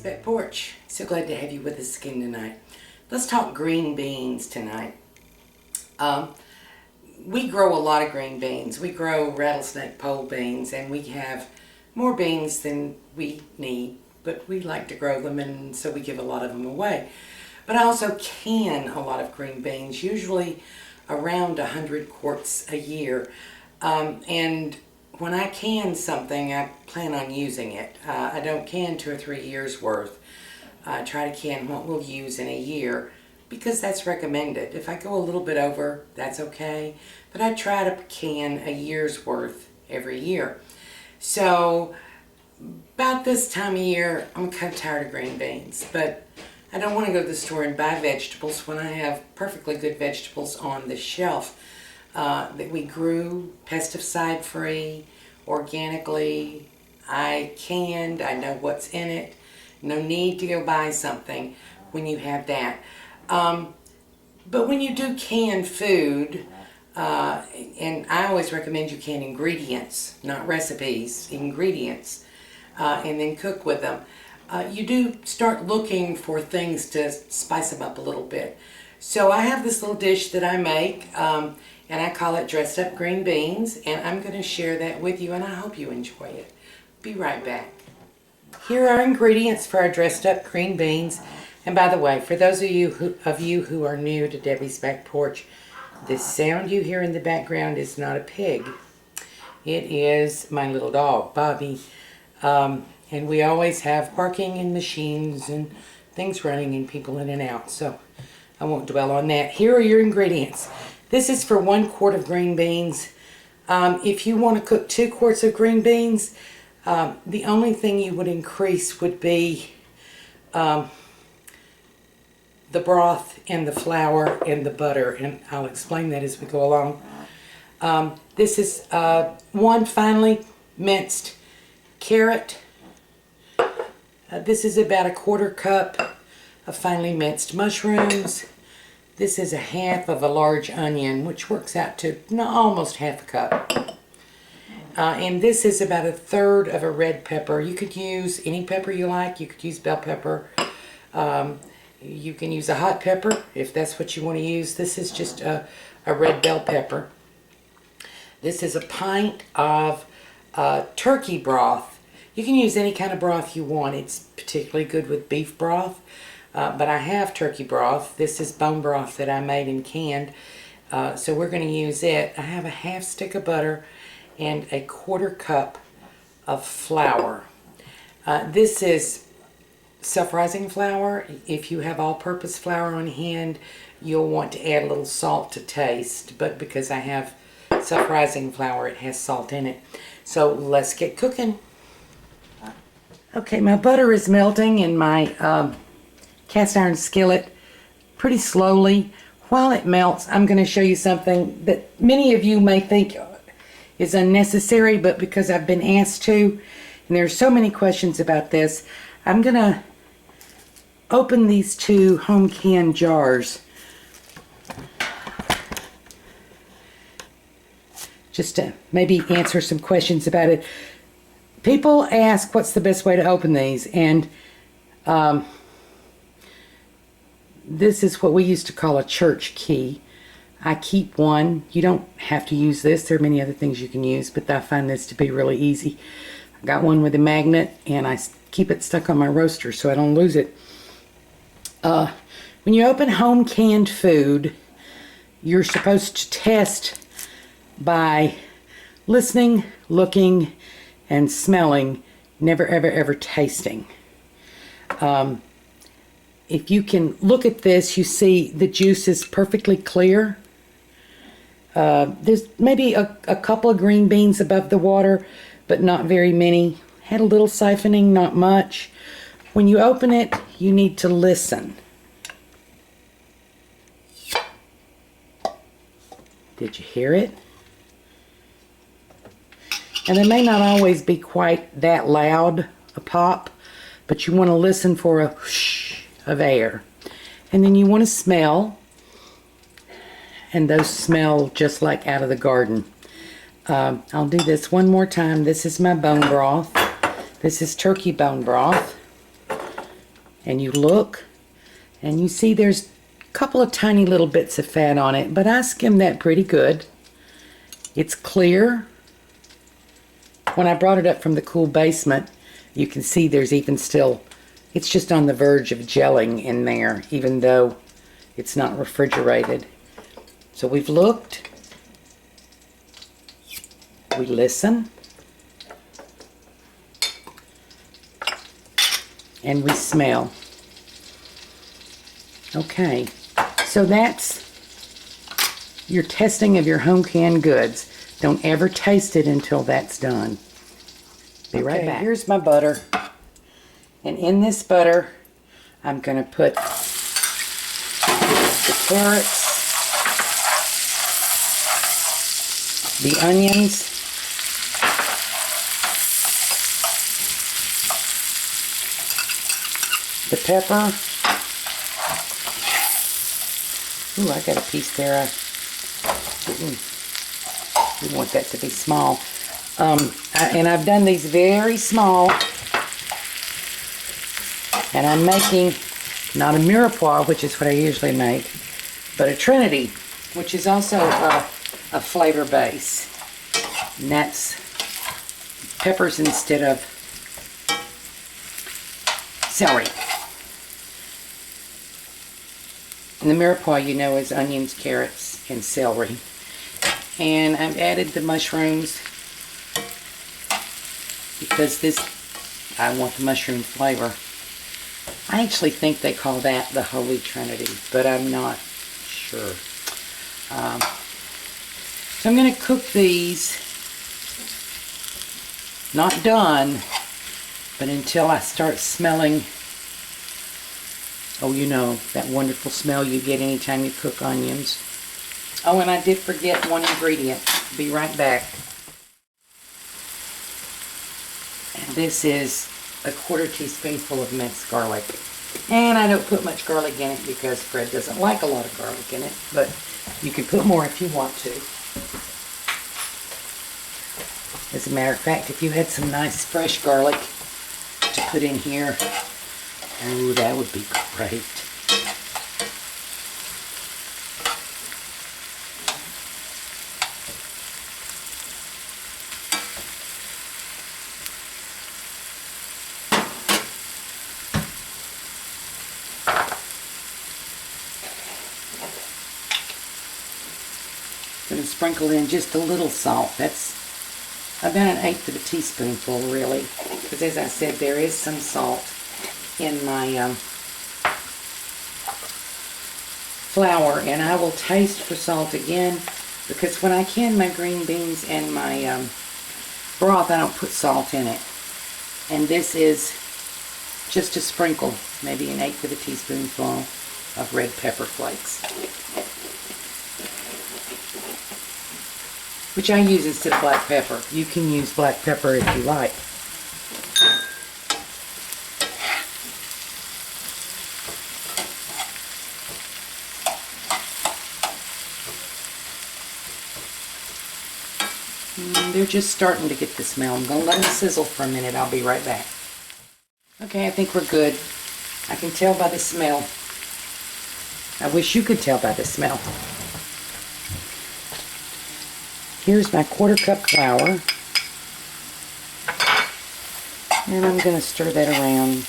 Back Porch. So glad to have you with us again tonight. Let's talk green beans tonight. We grow a lot of green beans. We grow rattlesnake pole beans, and we have more beans than we need, but we like to grow them, and so we give a lot of them away. But I also can a lot of green beans, usually around 100 quarts a year. And when I can something, I plan on using it. I don't can 2 or 3 years worth. I try to can what we'll use in a year because that's recommended. If I go a little bit over, that's okay. But I try to can a year's worth every year. So about this time of year, I'm kind of tired of green beans. But I don't want to go to the store and buy vegetables when I have perfectly good vegetables on the shelf that we grew, pesticide-free, organically. I canned. I know what's in it. No need to go buy something when you have that. But when you do canned food, and I always recommend you can ingredients, not recipes, ingredients, and then cook with them. You do start looking for things to spice them up a little bit. So I have this little dish that I make, and I call it dressed up green beans, and I'm going to share that with you, and I hope you enjoy it. Be right back. Here are ingredients for our dressed up green beans. And by the way, for those of you who are new to Debbie's Back Porch, this sound you hear in the background is not a pig. It is my little dog, Bobby. And we always have barking and machines and things running and people in and out. So I won't dwell on that. Here are your ingredients. This is for 1 quart of green beans. If you want to cook 2 quarts of green beans, the only thing you would increase would be the broth and the flour and the butter, and I'll explain that as we go along. This is 1 finely minced carrot. This is about 1/4 cup of finely minced mushrooms. This is 1/2 of a large onion, which works out to almost 1/2 cup. And this is about 1/3 of a red pepper. You could use any pepper you like. You could use bell pepper. You can use a hot pepper if that's what you want to use. This is just a red bell pepper. This is 1 pint of turkey broth. You can use any kind of broth you want. It's particularly good with beef broth. But I have turkey broth. This is bone broth that I made and canned. So we're going to use it. I have 1/2 stick of butter and 1/4 cup of flour. This is self-rising flour. If you have all-purpose flour on hand, you'll want to add a little salt to taste. But because I have self-rising flour, it has salt in it. So let's get cooking. Okay, my butter is melting in my cast iron skillet pretty slowly. While it melts, I'm going to show you something that many of you may think is unnecessary, but because I've been asked to, and there's so many questions about this, I'm going to open these 2 home canned jars just to maybe answer some questions about it. People ask what's the best way to open these, and this is what we used to call a church key. I keep one. You don't have to use this. There are many other things you can use, but I find this to be really easy. I got one with a magnet, and I keep it stuck on my roaster so I don't lose it. When you open home canned food, you're supposed to test by listening, looking, and smelling, never ever ever tasting. If you can look at this, you see the juice is perfectly clear. There's maybe a couple of green beans above the water, but not very many. Had a little siphoning, not much. When you open it, you need to listen. Did you hear it? And they may not always be quite that loud, a pop, but you want to listen for a whoosh of air. And then you want to smell, and those smell just like out of the garden. I'll do this one more time. This is my bone broth. This is turkey bone broth. and you look and you see there's a couple of tiny little bits of fat on it, but I skimmed that pretty good. It's clear. When I brought it up from the cool basement, you can see there's even still, it's just on the verge of gelling in there, even though it's not refrigerated. So we've looked, we listen, and we smell. Okay, so that's your testing of your home canned goods. Don't ever taste it until that's done. Be right back. Here's my butter. And in this butter, I'm going to put the carrots, the onions, the pepper. Ooh, I got a piece there. I didn't want that to be small. And I've done these very small. And I'm making not a mirepoix, which is what I usually make, but a trinity, which is also a flavor base. And that's peppers instead of celery. And the mirepoix, you know, is onions, carrots, and celery. And I've added the mushrooms because I want the mushroom flavor. I actually think they call that the Holy Trinity, but I'm not sure. So I'm going to cook these, not done, but until I start smelling, oh, you know, that wonderful smell you get anytime you cook onions. Oh, and I did forget one ingredient. Be right back. And this is a 1/4 teaspoonful of minced garlic. And I don't put much garlic in it because Fred doesn't like a lot of garlic in it, but you can put more if you want to. As a matter of fact, if you had some nice fresh garlic to put in here, ooh, that would be great. Going to sprinkle in just a little salt. That's about 1/8 of a teaspoonful, really, because as I said, there is some salt in my flour, and I will taste for salt again, because when I can my green beans and my broth, I don't put salt in it. And this is just a sprinkle, maybe 1/8 of a teaspoonful of red pepper flakes, which I use instead of black pepper. You can use black pepper if you like. They're just starting to get the smell. I'm going to let them sizzle for a minute. I'll be right back. Okay, I think we're good. I can tell by the smell. I wish you could tell by the smell. Here's my 1/4 cup flour. And I'm going to stir that around.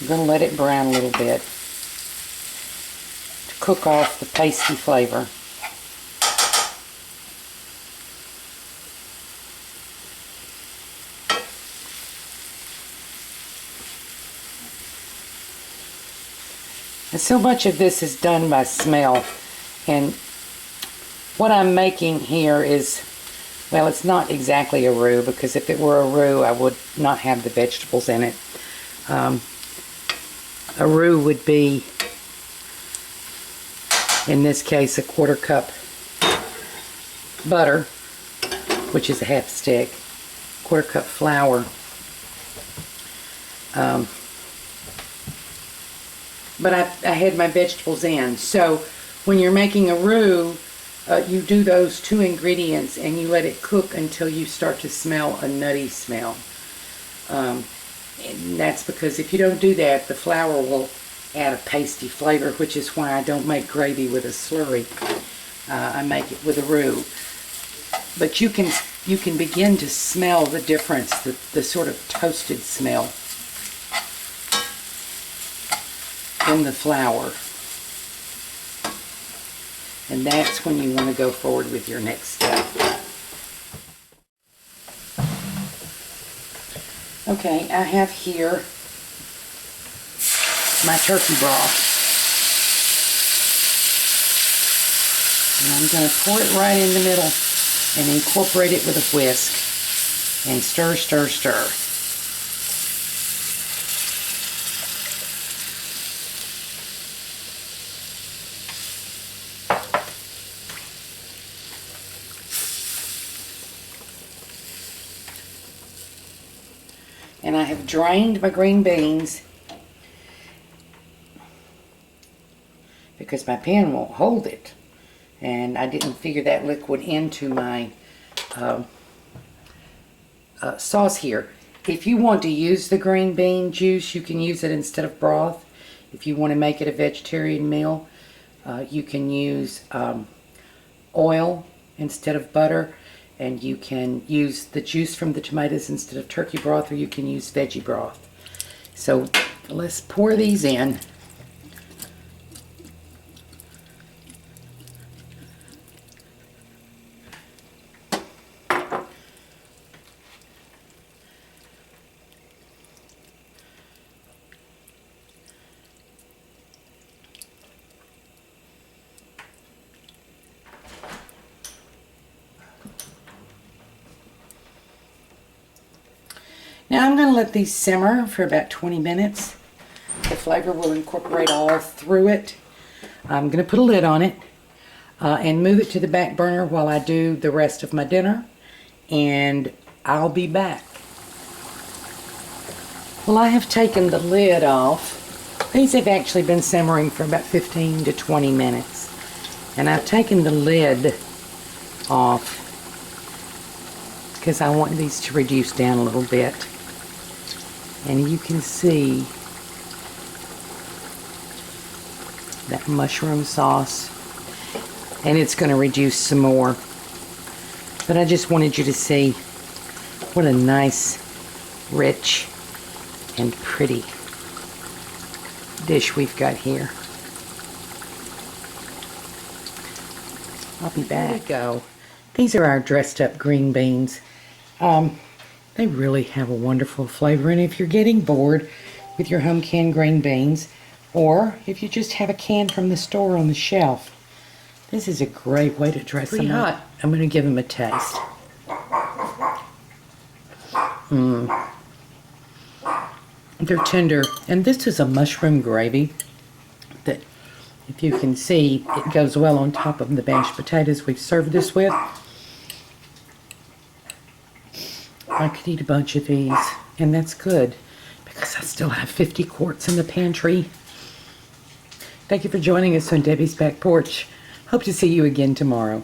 I'm going to let it brown a little bit to cook off the pasty flavor. And so much of this is done by smell, and what I'm making here is, well, it's not exactly a roux, because if it were a roux I would not have the vegetables in it. A roux would be, in this case, a 1/4 cup butter, which is a 1/2 stick, 1/4 cup flour, but I had my vegetables in. So when you're making a roux, you do those 2 ingredients and you let it cook until you start to smell a nutty smell. And that's because if you don't do that, the flour will add a pasty flavor, which is why I don't make gravy with a slurry. I make it with a roux. But you can begin to smell the difference, the sort of toasted smell in the flour. And that's when you want to go forward with your next step. Okay, I have here my turkey broth. And I'm going to pour it right in the middle and incorporate it with a whisk and stir, stir, stir. And I have drained my green beans because my pan won't hold it. And I didn't figure that liquid into my sauce here. If you want to use the green bean juice, you can use it instead of broth. If you want to make it a vegetarian meal, you can use oil instead of butter. And you can use the juice from the tomatoes instead of turkey broth, or you can use veggie broth. So let's pour these in. Now I'm going to let these simmer for about 20 minutes. The flavor will incorporate all through it. I'm going to put a lid on it and move it to the back burner while I do the rest of my dinner. And I'll be back. Well, I have taken the lid off. These have actually been simmering for about 15 to 20 minutes. And I've taken the lid off because I want these to reduce down a little bit. And you can see that mushroom sauce, and it's going to reduce some more. But I just wanted you to see what a nice, rich, and pretty dish we've got here. I'll be back. There we go. These are our dressed up green beans. They really have a wonderful flavor, and if you're getting bored with your home canned green beans, or if you just have a can from the store on the shelf, this is a great way to dress them up. I'm going to give them a taste. They're tender, and this is a mushroom gravy that, if you can see, it goes well on top of the mashed potatoes we've served this with. I could eat a bunch of these, and that's good because I still have 50 quarts in the pantry. Thank you for joining us on Debbie's Back Porch. Hope to see you again tomorrow.